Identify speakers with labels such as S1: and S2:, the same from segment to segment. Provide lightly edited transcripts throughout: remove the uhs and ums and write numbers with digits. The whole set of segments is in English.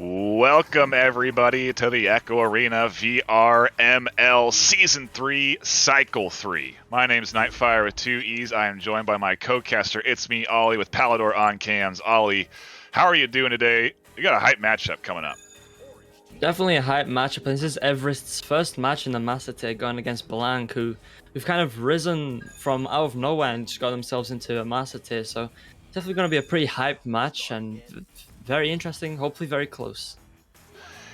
S1: Welcome everybody to the Echo Arena VRML Season 3, Cycle 3. My name's NightFiree with 2 E's. I am joined by my co-caster, it's me, Ollie, with Palidore on cams. Ollie, how are you doing today? You got a hype matchup coming up.
S2: Definitely a hype matchup, and this is Everest's first match in the Master Tier going against Blanc, who we've kind of risen from out of nowhere and just got themselves into a Master Tier. So definitely going to be a pretty hype match and very interesting, hopefully very close.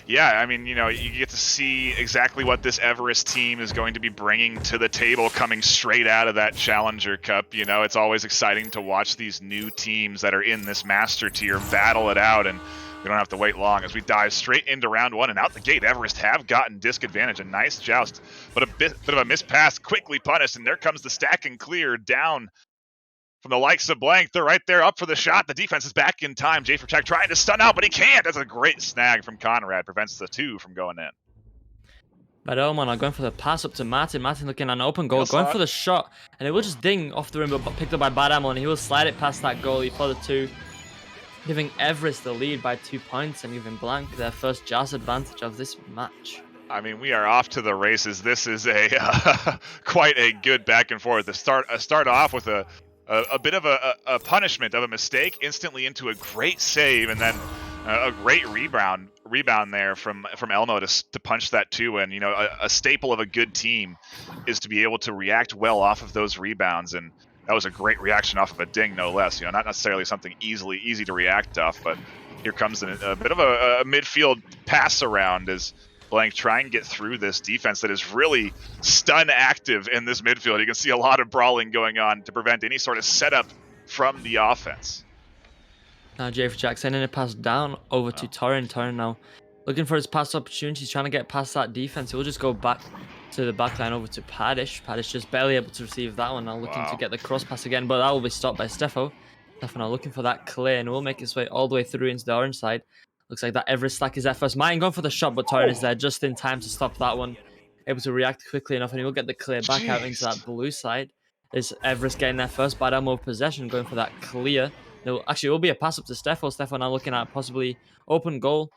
S1: Yeah, I mean, you get to see exactly what this Everest team is going to be bringing to the table coming straight out of that Challenger Cup. It's always exciting to watch these new teams that are in this Master Tier battle it out, and we don't have to wait long as we dive straight into round one. And out the gate, Everest have gotten disc advantage. A nice joust, but a bit of a mispass quickly punished, and there comes the stack and clear down from the likes of Blanc. They're right there up for the shot. The defense is back in time. JForCheck trying to stun out, but he can't. That's a great snag from Conrad. Prevents the 2 from going in.
S2: But Elman are going for the pass up to Martin. Martin looking at an open goal, going for the shot, and it will just ding off the rim, but picked up by VRML, and he will slide it past that goalie for the 2, giving Everest the lead by 2 points and giving Blanc their first joust advantage of this match.
S1: I mean, we are off to the races. This is a quite a good back and forth. To start off with a bit of a punishment of a mistake, instantly into a great save, and then a great rebound there from Elmo to punch that 2 in. A staple of a good team is to be able to react well off of those rebounds, and that was a great reaction off of a ding, no less. Not necessarily something easy to react off, but here comes a bit of a midfield pass around as Blanc try and get through this defense that is really stun active in this midfield. You can see a lot of brawling going on to prevent any sort of setup from the offense.
S2: Now JForCheck sending a pass down over to Torren. Torren now looking for his pass opportunities, trying to get past that defense. He'll just go back to the backline over to Padish. Padish just barely able to receive that one. Now looking to get the cross pass again, but that will be stopped by Steffo. Steffo now looking for that clear, and will make his way all the way through into the orange side. Looks like that Everest stack is there first. Martin going for the shot, but Torren is there just in time to stop that one. Able to react quickly enough, and he will get the clear back out into that blue side. Is Everest getting there first? VRML possession, going for that clear. No, actually, it will be a pass up to Steffo. Steffo now looking at possibly open goal.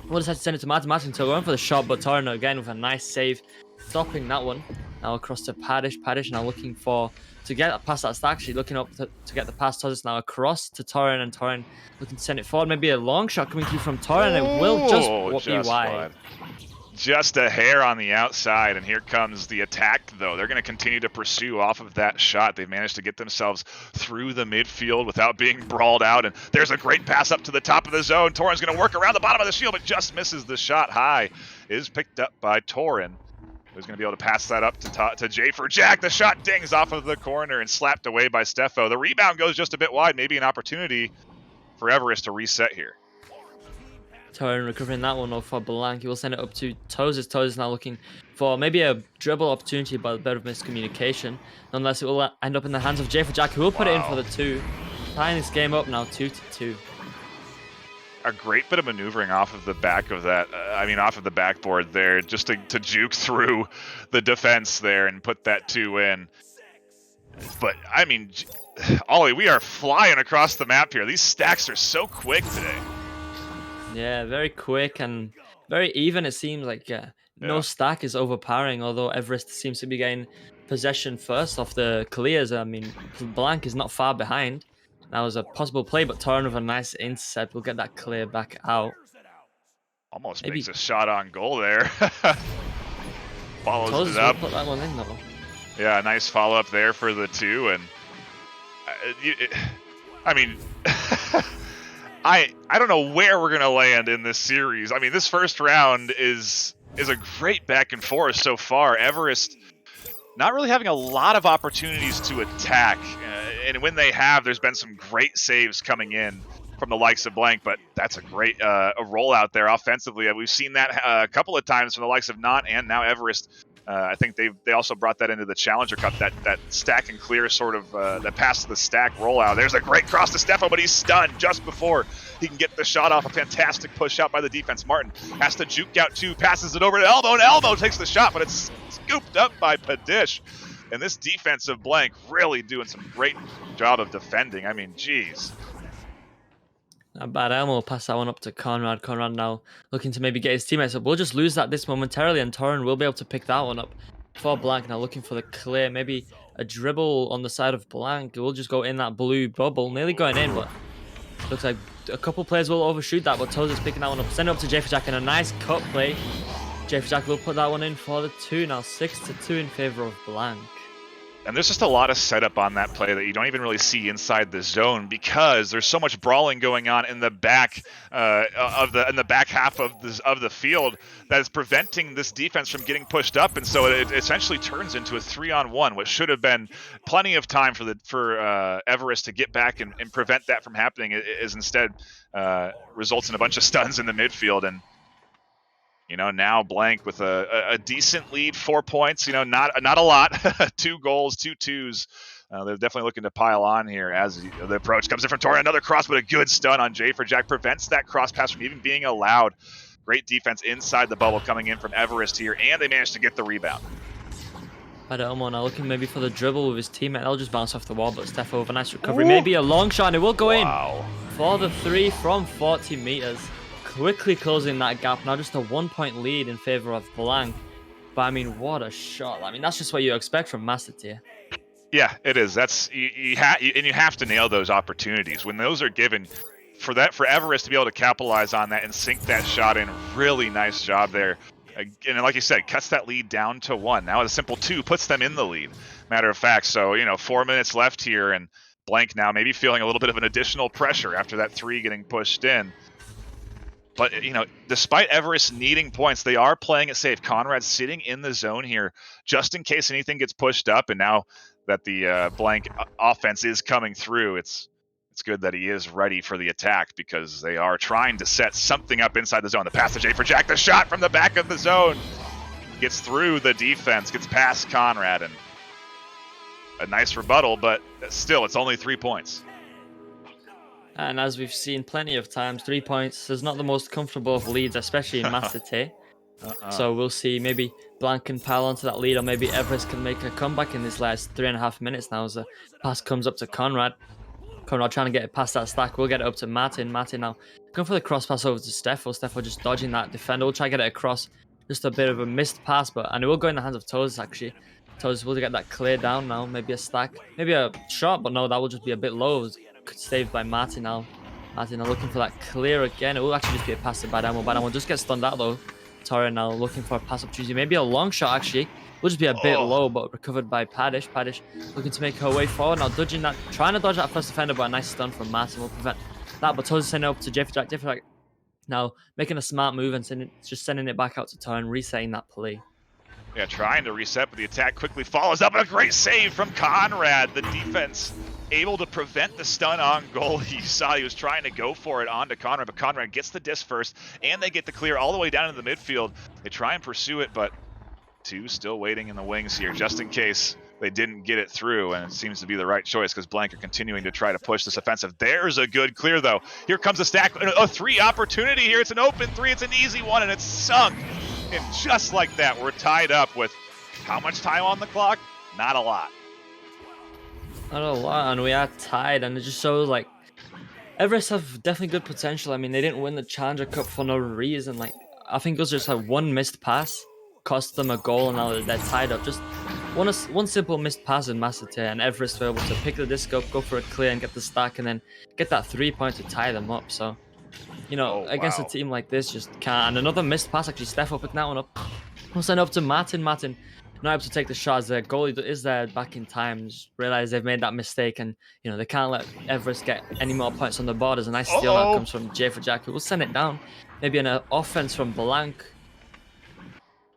S2: We'll decide to send it to Martin. Martin still going for the shot, but Torren again with a nice save, stopping that one. Now across to Padish. Padish now looking to get past that stack. She's looking up to get the pass to us. Now across to Torren, and Torren looking to send it forward. Maybe a long shot coming through from Torren. It will just be wide.
S1: Just a hair on the outside, and here comes the attack, though. They're going to continue to pursue off of that shot. They've managed to get themselves through the midfield without being brawled out, and there's a great pass up to the top of the zone. Torren's going to work around the bottom of the shield, but just misses the shot high. Is picked up by Torren, who's going to be able to pass that up to JForCheck. The shot dings off of the corner and slapped away by Steffo. The rebound goes just a bit wide, maybe an opportunity for Everest to reset here.
S2: Torren recovering that one off for Blanc. He will send it up to Tozes. Tozes now looking for maybe a dribble opportunity, but a bit of miscommunication. Nonetheless, it will end up in the hands of JForCheck, who will put it in for the 2. Tying this game up now 2-2.
S1: A great bit of maneuvering off of the back of that, off of the backboard there, just to juke through the defense there and put that 2 in. But, Ollie, we are flying across the map here. These stacks are so quick today.
S2: Yeah, very quick and very even. It seems like no stack is overpowering, although Everest seems to be getting possession first off the clears. Blanc is not far behind. That was a possible play, but Torren with a nice intercept will get that clear back out.
S1: Almost makes a shot on goal there. Follows it up.
S2: Put that one in though.
S1: Yeah, a nice follow up there for the 2, and I don't know where we're gonna land in this series. This first round is a great back and forth so far. Everest not really having a lot of opportunities to attack, and when they have, there's been some great saves coming in from the likes of Blanc, but that's a great a rollout there offensively. We've seen that a couple of times from the likes of Not and now Everest. I think they also brought that into the Challenger Cup, that stack and clear sort of that pass to the stack rollout. There's a great cross to Steffo, but he's stunned just before he can get the shot off. A fantastic push out by the defense. Martin has to juke out 2, passes it over to Elmo, and Elmo takes the shot, but it's scooped up by Padish. And this defensive Blanc really doing some great job of defending. Geez.
S2: Bad Elmo will pass that one up to Conrad. Conrad now looking to maybe get his teammates up. We'll just lose that this momentarily, and Torren will be able to pick that one up for Blank. Now looking for the clear, maybe a dribble on the side of Blank. We'll just go in that blue bubble, nearly going in, but looks like a couple players will overshoot that, but Toes is picking that one up. Send it up to JFJack and a nice cut play. JFJack will put that one in for the 2. Now 6-2 in favor of Blank.
S1: And there's just a lot of setup on that play that you don't even really see inside the zone because there's so much brawling going on in the back back half of the field that is preventing this defense from getting pushed up, and so it essentially turns into a 3-on-1, which should have been plenty of time for Everest to get back and prevent that from happening. It is instead results in a bunch of stuns in the midfield. And now Blank with a decent lead, 4 points. Not a lot. 2 goals, 2 twos. They're definitely looking to pile on here as the approach comes in from Torren. Another cross, but a good stun on JFJack prevents that cross pass from even being allowed. Great defense inside the bubble coming in from Everest here, and they managed to get the rebound.
S2: Bad Elmo now looking maybe for the dribble with his teammate. They'll just bounce off the wall, but Steph over, nice recovery. Ooh. Maybe a long shot, and it will go in for the 3 from 40 meters. Quickly closing that gap. Now just a 1-point lead in favor of Blank. But I mean, what a shot. I mean, that's just what you expect from Master Tier.
S1: Yeah, it is. That's you have to nail those opportunities. When those are given, for Everest to be able to capitalize on that and sink that shot in, really nice job there. And like you said, cuts that lead down to 1. Now a simple 2 puts them in the lead. Matter of fact, so 4 minutes left here, and Blank now maybe feeling a little bit of an additional pressure after that 3 getting pushed in. But, despite Everest needing points, they are playing it safe. Conrad's sitting in the zone here just in case anything gets pushed up. And now that the Blank offense is coming through, it's good that he is ready for the attack because they are trying to set something up inside the zone. The pass to JFJack, the shot from the back of the zone gets through the defense, gets past Conrad, and a nice rebuttal, but still, it's only 3 points.
S2: And as we've seen plenty of times, 3 points is not the most comfortable of leads, especially in Master Tier. So we'll see. Maybe Blank can pile onto that lead, or maybe Everest can make a comeback in this last 3.5 minutes now as the pass comes up to Conrad. Conrad trying to get it past that stack. We'll get it up to Martin. Martin now going for the cross pass over to Steffo. Steffo just dodging that defender. We'll try to get it across. Just a bit of a missed pass, and it will go in the hands of Toes, actually. Toes will get that clear down now. Maybe a stack. Maybe a shot, but no, that will just be a bit low. Saved by Martin now. Martin now looking for that clear again. It will actually just be a pass to Bad Elmo. Bad Elmo just gets stunned out though. Torren now looking for a pass opportunity. Maybe a long shot actually. Will just be a bit low, but recovered by Paddish. Paddish looking to make her way forward. Now dodging that, trying to dodge that first defender, but a nice stun from Martin will prevent that. But Toes is sending it up to JFJack. JFJack now making a smart move and sending it back out to Torren, resetting that play.
S1: Yeah, trying to reset, but the attack quickly follows up. A great save from Conrad. The defense able to prevent the stun on goal. You saw he was trying to go for it onto Conrad, but Conrad gets the disc first, and they get the clear all the way down into the midfield. They try and pursue it, but 2 still waiting in the wings here, just in case they didn't get it through, and it seems to be the right choice because Blank are continuing to try to push this offensive. There's a good clear, though. Here comes a stack, a 3 opportunity here. It's an open 3. It's an easy one, and it's sunk. And just like that, we're tied up with how much time on the clock? Not a lot.
S2: Not a lot, and we are tied, and it just shows like Everest have definitely good potential. I mean, they didn't win the Challenger Cup for no reason. Like, I think it was just like 1 missed pass cost them a goal, and now they're tied up. Just one simple missed pass in Master Tier, and Everest were able to pick the disc up, go for a clear, and get the stack, and then get that 3 point to tie them up. So, against a team like this, just can't. And another missed pass, actually, Steffo picking that one up. We'll send it up to Martin. Martin not able to take the shots. Their goalie is there back in time. Just realize they've made that mistake, and they can't let Everest get any more points on the board. As a nice steal that comes from JFJack. We'll send it down. Maybe an offense from Blank.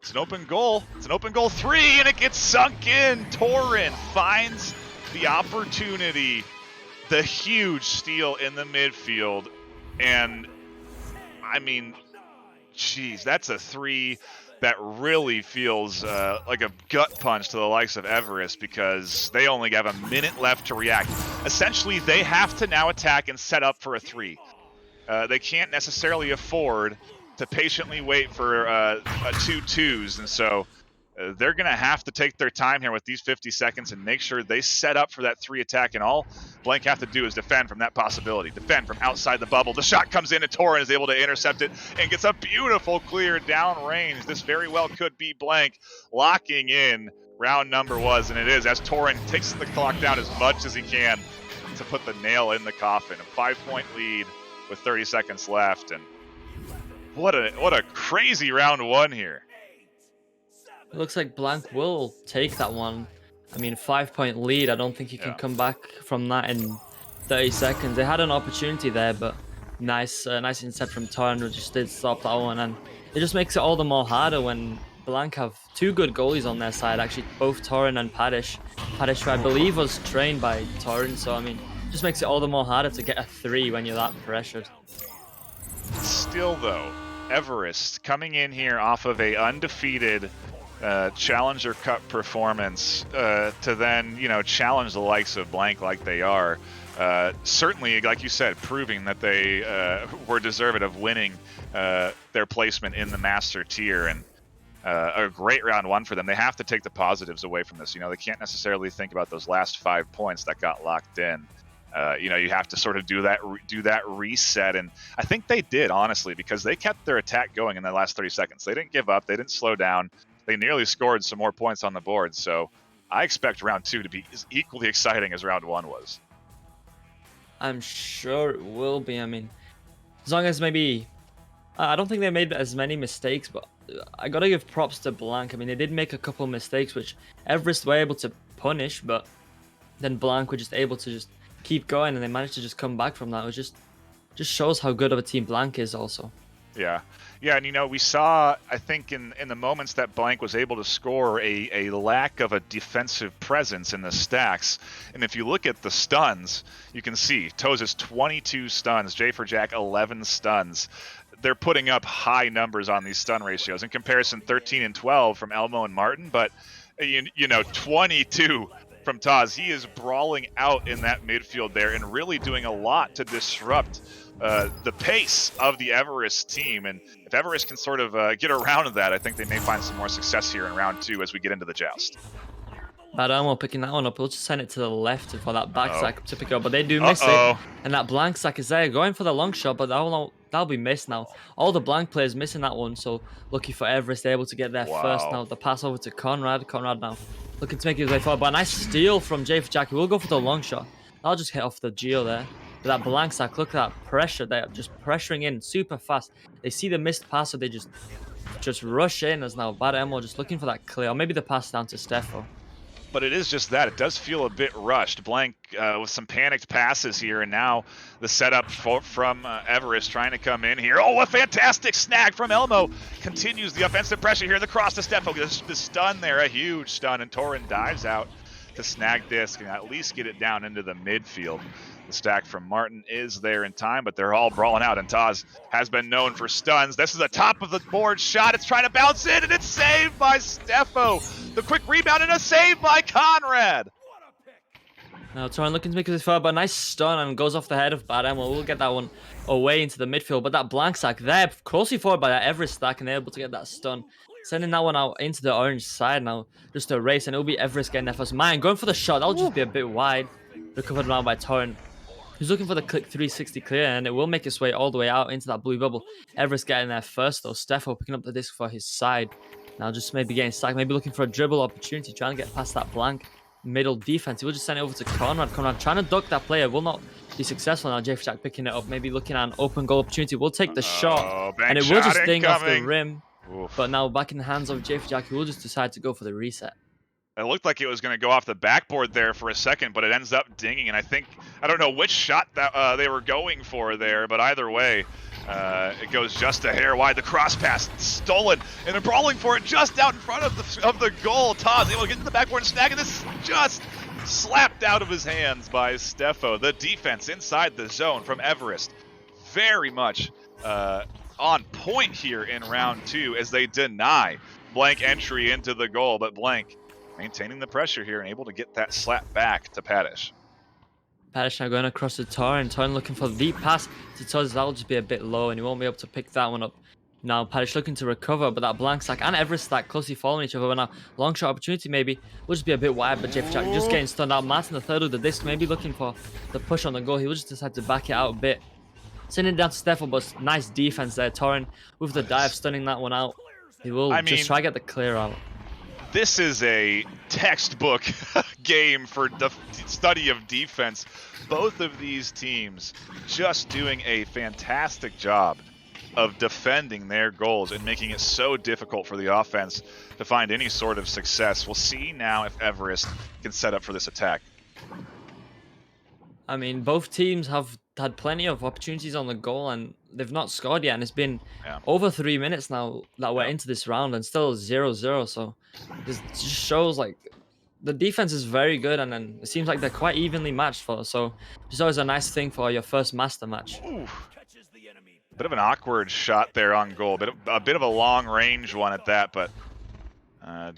S1: It's an open goal. It's an open goal 3, and it gets sunk in. Torren finds the opportunity. The huge steal in the midfield, and I mean, geez, that's a 3 that really feels like a gut punch to the likes of Everest because they only have a minute left to react. Essentially, they have to now attack and set up for a 3. They can't necessarily afford to patiently wait for 2 twos, and so they're going to have to take their time here with these 50 seconds and make sure they set up for that 3 attack. And all Blank have to do is defend from that possibility, defend from outside the bubble. The shot comes in and Torin is able to intercept it and gets a beautiful clear down range. This very well could be Blank locking in round number was, and it is, as Torin takes the clock down as much as he can to put the nail in the coffin. A 5-point lead with 30 seconds left, and what a crazy round one here.
S2: It looks like Blank will take that one. I mean, 5-point lead. I don't think he can come back from that in 30 seconds. They had an opportunity there, but nice intercept from Torin, who just did stop that one, and it just makes it all the more harder when Blank have 2 good goalies on their side, actually, both Torin and Padish. Padish, who I believe was trained by Torin, so I mean, just makes it all the more harder to get a 3 when you're that pressured.
S1: Still though, Everest coming in here off of a undefeated Challenger Cup performance to then, challenge the likes of Blank like they are. Certainly, like you said, proving that they were deserving of winning their placement in the master tier, and a great round one for them. They have to take the positives away from this. They can't necessarily think about those last 5 points that got locked in. You have to sort of do that reset, and I think they did, honestly, because they kept their attack going in the last 30 seconds. They didn't give up. They didn't slow down. They nearly scored some more points on the board. So I expect round 2 to be as equally exciting as round 1 was.
S2: I'm sure it will be. I mean, as long as maybe I don't think they made as many mistakes, but I gotta give props to Blank. I mean, they did make a couple mistakes, which Everest were able to punish, but then Blank were just able to just keep going, and they managed to just come back from that. It was just shows how good of a team Blank is also.
S1: Yeah, and we saw, I think, in the moments that Blank was able to score, a lack of a defensive presence in the stacks. And if you look at the stuns, you can see Toza's 22 stuns, J for Jack 11 stuns. They're putting up high numbers on these stun ratios. In comparison, 13 and 12 from Elmo and Martin, but 22 from Taz. He is brawling out in that midfield there and really doing a lot to disrupt the pace of the Everest team. And if Everest can sort of get around that, I think they may find some more success here in round 2 as we get into the joust.
S2: Bad Elmo picking that one up. We'll just send it to the left for that back sack to pick up, but they do miss it. And that Blank sack is there, going for the long shot, but that'll be missed now. All the Blank players missing that one, so lucky for Everest, they're able to get there first now. The pass over to Conrad. Conrad now looking to make his way forward, but a nice steal from J for Jack. He will go for the long shot. That'll just hit off the Geo there. But that Blank sack, look at that pressure. They're just pressuring in super fast. They see the missed pass, so they just rush in as now Bad Elmo just looking for that clear. Or maybe the pass down to Steffo.
S1: But it is just that. It does feel a bit rushed. Blank with some panicked passes here, and now the setup from Everest trying to come in here. Oh, a fantastic snag from Elmo. Continues the offensive pressure here. The cross to Steffo. The stun there, a huge stun, and Torin dives out to snag this and at least get it down into the midfield. The stack from Martin is there in time, but they're all brawling out, and Taz has been known for stuns. This is a top of the board shot. It's trying to bounce in, and it's saved by Steffo. The quick rebound and a save by Conrad.
S2: Now Torin looking to make his forward, but a nice stun and goes off the head of Bad Elmo. We'll get that one away into the midfield, but that Blank sack there, closely forward by that Everest stack, and they're able to get that stun. Sending that one out into the orange side now, just a race, and it'll be Everest getting there first. Mine going for the shot. That'll just be a bit wide. Recovered now by Torin. He's looking for the click 360 clear, and it will make its way all the way out into that blue bubble. Everest getting there first, though. Steffo picking up the disc for his side. Now just maybe getting stacked, maybe looking for a dribble opportunity, trying to get past that Blank middle defense. He will just send it over to Conrad. Conrad trying to duck that player, will not be successful. Now J for Jack picking it up, maybe looking at an open goal opportunity. We'll take the shot, and it will just ding off the rim. Oof. But now back in the hands of J for Jack, who will just decide to go for the reset.
S1: It looked like it was going to go off the backboard there for a second, but it ends up dinging. And I don't know which shot that they were going for there, but either way, it goes just a hair wide. The cross pass stolen, and they're brawling for it just out in front of the goal. Taz able to get to the backboard and snag, and this just slapped out of his hands by Steffo. The defense inside the zone from Everest, very much on point here in round 2 as they deny Blank entry into the goal, but Blank maintaining the pressure here and able to get that slap back to Padish.
S2: Padish now going across to Torin. Torin looking for the deep pass to Tuz. That'll just be a bit low, and he won't be able to pick that one up. Now Padish looking to recover, but that blank stack and Everest stack closely following each other. But now long shot opportunity maybe will just be a bit wide, but JFJ just
S1: Ooh.
S2: getting stunned out. Martin the third with the disc, maybe looking for the push on the goal. He will just decide to back it out a bit. Sending it down to Steffel, but nice defense there. Torin with the dive, stunning that one out. He will
S1: I
S2: just
S1: mean,
S2: try to get the clear out.
S1: this is a textbook game for the study of defense. Both of these teams just doing a fantastic job of defending their goals and making it so difficult for the offense to find any sort of success. We'll see now if Everest can set up for this attack.
S2: I mean, both teams have had plenty of opportunities on the goal and they've not scored yet. And it's been
S1: Yeah.
S2: over 3 minutes now that we're into this round and still 0-0. So this just shows like the defense is very good, and then it seems like they're quite evenly matched for us. So it's always a nice thing for your first master match.
S1: Ooh. Bit of an awkward shot there on goal. A bit of a long range one at that, but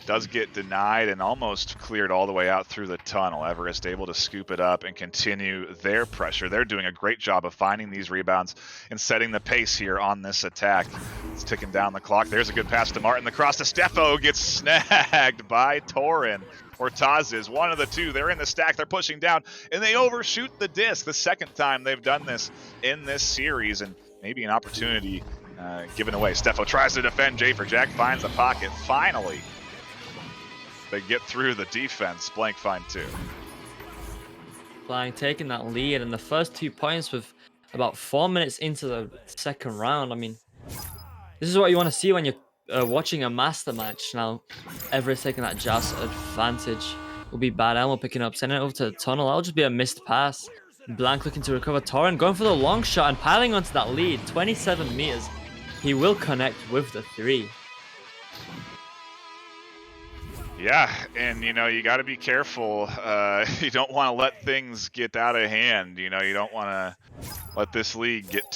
S1: does get denied and almost cleared all the way out through the tunnel. Everest able to scoop it up and continue their pressure. They're doing a great job of finding these rebounds and setting the pace here on this attack. It's ticking down the clock. There's a good pass to Martin. The cross to Steffo gets snagged by Torin. Or Taz's, one of the two. They're in the stack, they're pushing down, and they overshoot the disc. The second time they've done this in this series, and maybe an opportunity given away. Steffo tries to defend. Jack finds a pocket. Finally, they get through the defense. Blank find two.
S2: Blank taking that lead, and the first 2 points with about 4 minutes into the second round. I mean, this is what you want to see when you're watching a master match. Now, Everest taking that just advantage. Will be bad. Elmo picking up, sending it over to the tunnel. That'll just be a missed pass. Blank looking to recover. Torin going for the long shot and piling onto that lead. 27 meters. He will connect with the 3.
S1: Yeah, and you know, you got to be careful. You don't want to let things get out of hand. You know, you don't want to let this league get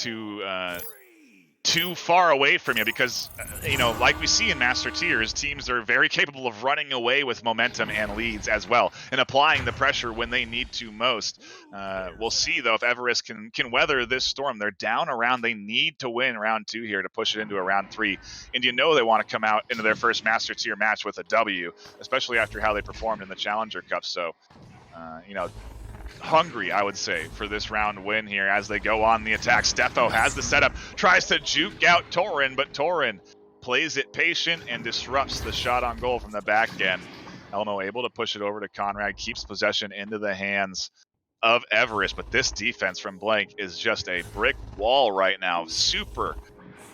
S1: too far away from you, because you know, like we see in master tiers, teams are very capable of running away with momentum and leads as well, and applying the pressure when they need to most. We'll see though if Everest can weather this storm. They're down a round. They need to win round 2 here to push it into a round 3, and you know they want to come out into their first master tier match with a W, especially after how they performed in the Challenger Cup. So you know, hungry, I would say, for this round win here as they go on the attack. Steffo has the setup, tries to juke out Torin, but Torin plays it patient and disrupts the shot on goal from the back end. Elmo able to push it over to Conrad, keeps possession into the hands of Everest, but this defense from Blank is just a brick wall right now. Super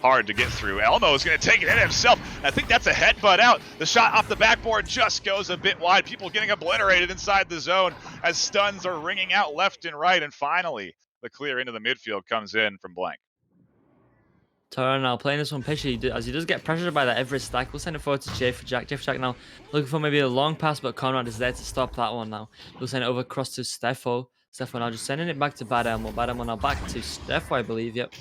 S1: hard to get through. Elmo is going to take it in himself. I think that's a headbutt out. The shot off the backboard just goes a bit wide. People getting obliterated inside the zone as stuns are ringing out left and right. And finally, the clear into the midfield comes in from Blank.
S2: Torin now playing this one patiently as he does get pressured by that Everest stack. We'll send it forward to Jack. Jack now looking for maybe a long pass, but Conrad is there to stop that one now. We'll send it over across to Steffo. Steffo now just sending it back to Bad Elmo. Bad Elmo now back to Steffo, I believe. Yep.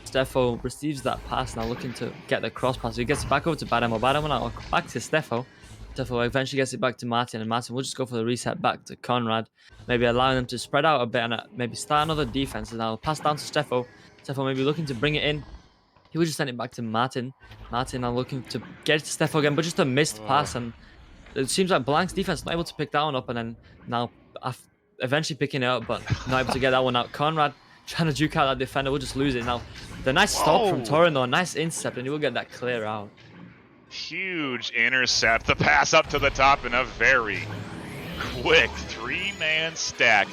S2: Steffo receives that pass now, looking to get the cross pass. So he gets it back over to Bad Elmo. Bad Elmo now back to Steffo. Steffo eventually gets it back to Martin, and Martin will just go for the reset back to Conrad. Maybe allowing them to spread out a bit and maybe start another defense. And now pass down to Steffo. Steffo maybe looking to bring it in. He would just send it back to Martin. Martin now looking to get it to Steffo again, but just a missed pass. And it seems like Blank's defense not able to pick that one up. And then now eventually picking it up, but not able to get that one out. Conrad trying to juke out that defender. We'll just lose it. Now, the nice stop from Torin, though. A nice intercept, and he will get that clear out.
S1: Huge intercept. The pass up to the top in a very quick 3-man stack.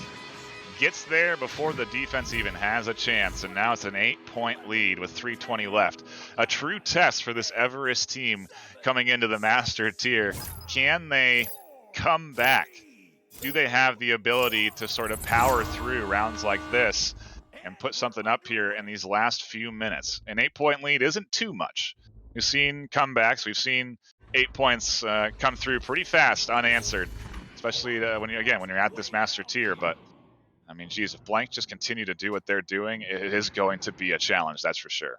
S1: Gets there before the defense even has a chance, and now it's an 8-point lead with 3:20 left. A true test for this Everest team coming into the master tier. Can they come back? Do they have the ability to sort of power through rounds like this and put something up here in these last few minutes? An 8-point lead isn't too much. We've seen comebacks. We've seen 8 points come through pretty fast, unanswered, especially when you're at this master tier. But I mean, geez, if Blank just continue to do what they're doing, it is going to be a challenge, that's for sure.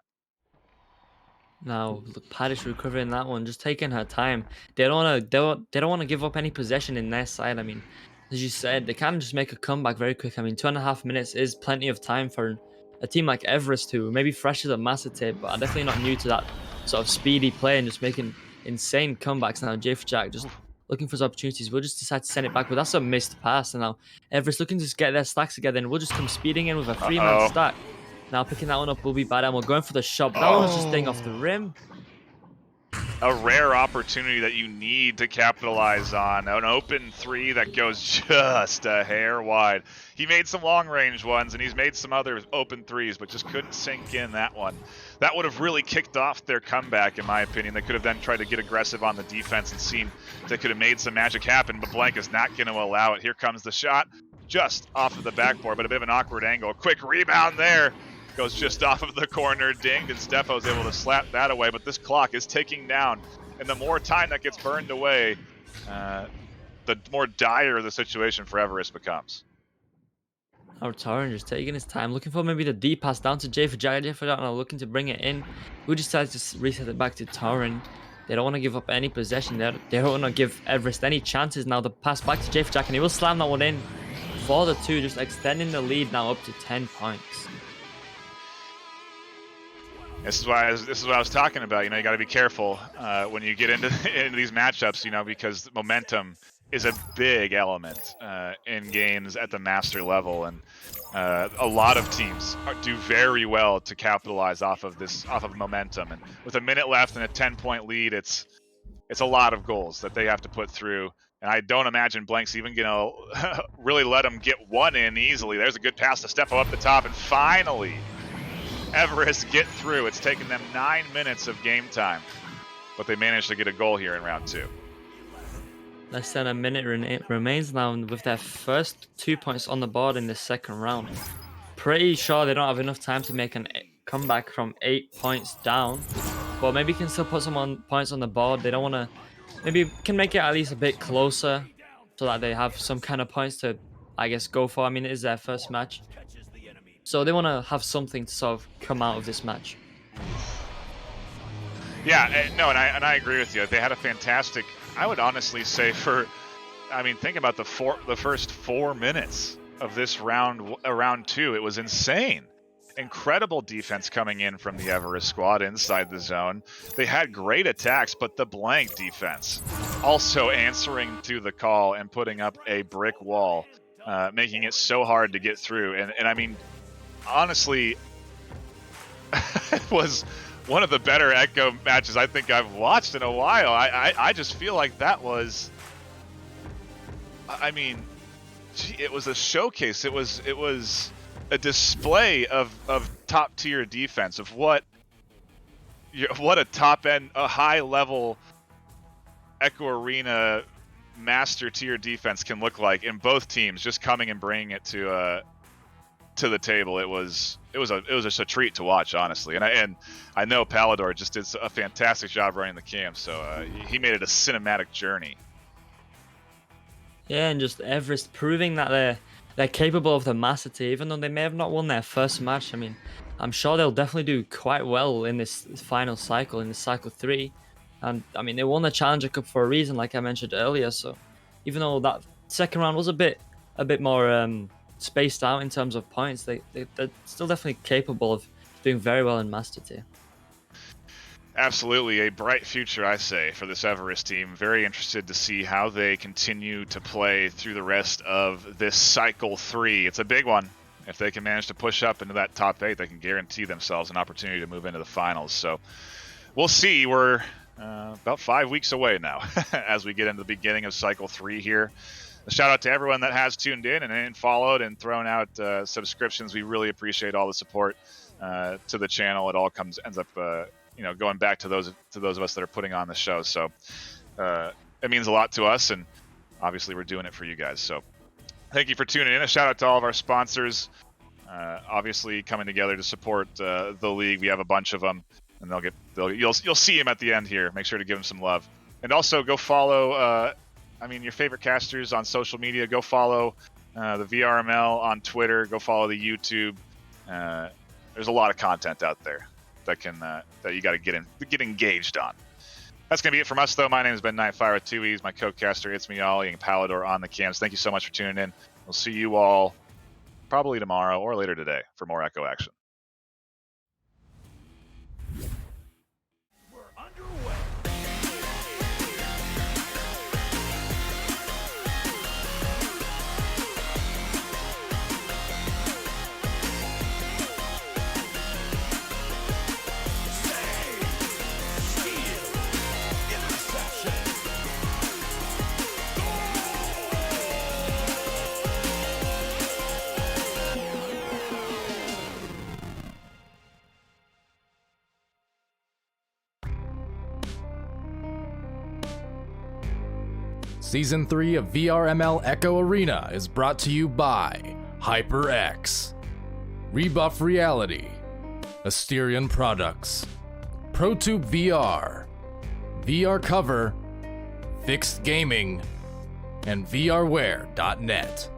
S2: Now, look, Padish recovering that one, just taking her time. They don't want to give up any possession in their side. I mean, as you said, they can just make a comeback very quick. I mean, 2.5 minutes is plenty of time for a team like Everest, who maybe fresh as a master tape, but are definitely not new to that sort of speedy play and just making insane comebacks. Now JFJack just looking for his opportunities. We'll just decide to send it back, but that's a missed pass. And now Everest looking to just get their stacks together, and we'll just come speeding in with a 3-man stack. Now picking that one up will be bad, and we're going for the shot. But that one was just staying off the rim.
S1: A rare opportunity that you need to capitalize on. An open 3 that goes just a hair wide. He made some long-range ones, and he's made some other open 3s, but just couldn't sink in that one. That would have really kicked off their comeback, in my opinion. They could have then tried to get aggressive on the defense and seen if they could have made some magic happen, but Blank is not going to allow it. Here comes the shot, just off of the backboard, but a bit of an awkward angle. Quick rebound there. Goes just off of the corner, dinged, and Stefo's able to slap that away, but this clock is ticking down, and the more time that gets burned away, the more dire the situation for Everest becomes.
S2: Our Torren just taking his time, looking for maybe the D pass down to JFJack. JFJack now looking to bring it in. We decided to reset it back to Torren. They don't want to give up any possession. They don't want to give Everest any chances now. The pass back to JFJack, and he will slam that one in for the 2, just extending the lead now up to 10 points.
S1: This is what I was talking about. You know, you got to be careful when you get into these matchups. You know, because momentum is a big element in games at the master level, and a lot of teams do very well to capitalize off of momentum. And with a minute left and a 10-point lead, it's a lot of goals that they have to put through. And I don't imagine Blank's even gonna really let them get one in easily. There's a good pass to Stefo up the top, and finally Everest get through. It's taken them 9 minutes of game time, but they managed to get a goal here in round 2.
S2: Less than a minute remains now with their first 2 points on the board in the second round. Pretty sure they don't have enough time to make a comeback from 8 points down, but maybe can still put some points on the board. They don't want to, maybe can make it at least a bit closer so that they have some kind of points to, I guess, go for. I mean, it is their first match, so they want to have something to sort of come out of this match.
S1: Yeah, no, and I agree with you. They had a fantastic, I would honestly say, think about the first 4 minutes of this round 2. It was insane. Incredible defense coming in from the Everest squad inside the zone. They had great attacks, but the Blank defense also answering to the call and putting up a brick wall, making it so hard to get through. And I mean, honestly, it was one of the better Echo matches I think I've watched in a while. I just feel like that was, I mean, it was a showcase. It was a display of top tier defense, of what a top end, a high level Echo Arena master tier defense can look like in both teams, just coming and bringing it to the table. It was just a treat to watch, honestly. And I know Palidore just did a fantastic job running the cam, so he made it a cinematic journey.
S2: Yeah, and just Everest proving that they're capable of the master tier, even though they may have not won their first match. I mean, I'm sure they'll definitely do quite well in this final cycle, in this cycle 3. And I mean, they won the Challenger Cup for a reason, like I mentioned earlier. So even though that second round was a bit more spaced out in terms of points, they're still definitely capable of doing very well in master tier.
S1: Absolutely, a bright future, I say, for this Everest team. Very interested to see how they continue to play through the rest of this cycle 3. It's a big one. If they can manage to push up into that top 8, they can guarantee themselves an opportunity to move into the finals. So we'll see. We're about 5 weeks away now as we get into the beginning of cycle 3 here. A shout out to everyone that has tuned in and followed and thrown out subscriptions. We really appreciate all the support to the channel. It all ends up going back to those of us that are putting on the show. So it means a lot to us, and obviously we're doing it for you guys. So thank you for tuning in. A shout out to all of our sponsors, obviously coming together to support the league. We have a bunch of them, and you'll see them at the end here. Make sure to give them some love, and also go follow your favorite casters on social media. Go follow the VRML on Twitter. Go follow the YouTube. There's a lot of content out there that you got to get engaged on. That's gonna be it from us, though. My name has been NightFiree with 2 E's. My co-caster, it's me, Ollie, and Palidore on the cams. Thank you so much for tuning in. We'll see you all probably tomorrow or later today for more Echo action.
S3: Season 3 of VRML Echo Arena is brought to you by HyperX, Rebuff Reality, Asterion Products, ProTube VR, VR Cover, Fixed Gaming, and VRware.net.